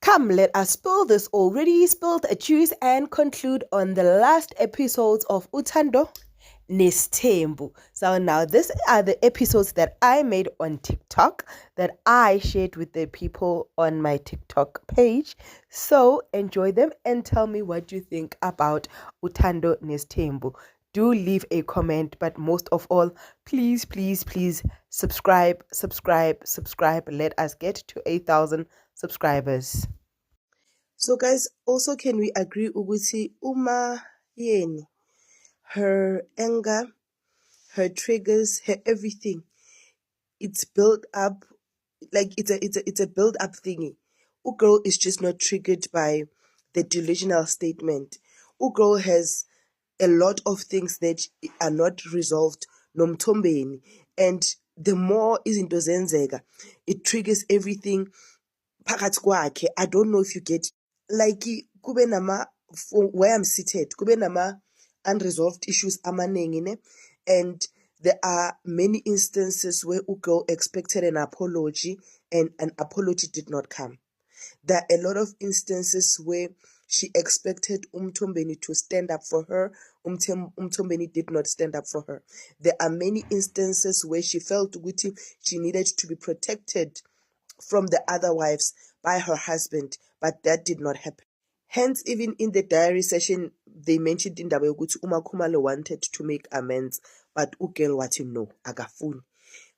Come, let us spill this already spilled juice and conclude on the last episodes of Uthando Nestembu. So now these are the episodes that I made on TikTok that I shared with the people on my TikTok page. So enjoy them and tell me what you think about Uthando Nestembu. Do leave a comment, but most of all, please, please, please subscribe. Let us get to 8,000 subscribers. So guys, also can we agree ukuthi uma yeni, her anger, her triggers, her everything, it's built up like it's a build up thingy. Girl is just not triggered by the delusional statement. Girl has a lot of things that are not resolved nomthombeni, and the more izinto zenzeka, it triggers everything phakathi kwakhe. I don't know if you get, like, kube nama, where I'm seated, kube nama unresolved issues amaningi ne, and there are many instances where Ugo expected an apology and an apology did not come. There are a lot of instances where she expected Umthombeni to stand up for her. Umthombeni did not stand up for her. There are many instances where she felt she needed to be protected from the other wives by her husband, but that did not happen. Hence, even in the diary session, they mentioned in Dabayoguti Umakhumalo wanted to make amends, but Ugel wati no, agafuni.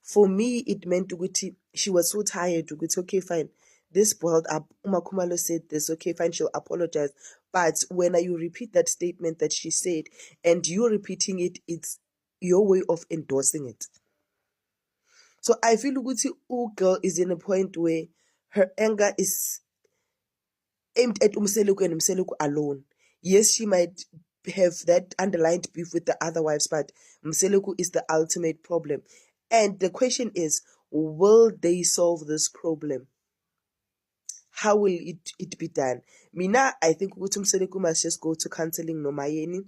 For me, it meant Uguti, she was so tired. Uguti, okay, fine. This boiled up. Umakhumalo said this, okay, fine, she'll apologize. But when you repeat that statement that she said, and you're repeating it, it's your way of endorsing it. So I feel Uguti Ugel is in a point where her anger is aimed at Umseleku and Umseleku alone. Yes, she might have that underlined beef with the other wives, but Umseleku is the ultimate problem. And the question is, will they solve this problem? How will it be done? Mina, I think Umseleku must just go to counseling Nomayeni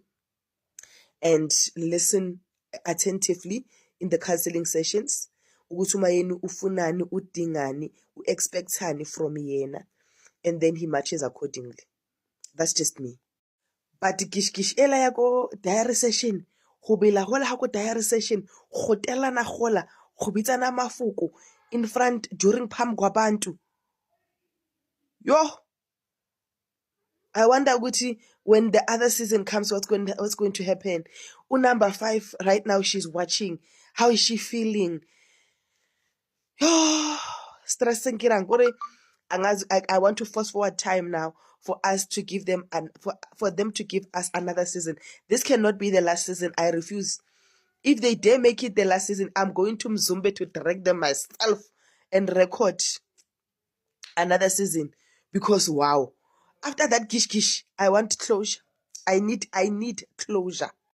and listen attentively in the counseling sessions. Umayeni ufunani, udingani, expectani from yena, and then he matches accordingly. That's just me. But kish ela ya go diary session, go bela gola ha go diary session, go telana gola, go bitsana mafuko in front during phambi kwabantu. Yo, I wonder ukuthi when the other season comes, what's going to happen? Number 5 right now, she's watching. How is she feeling? Yo, stressing kirang. I want to fast forward time now for us to give them and for them to give us another season. This cannot be the last season. I refuse. If they dare make it the last season, I'm going to Mzumbe to direct them myself and record another season. Because wow, after that gish, I want closure. I need closure.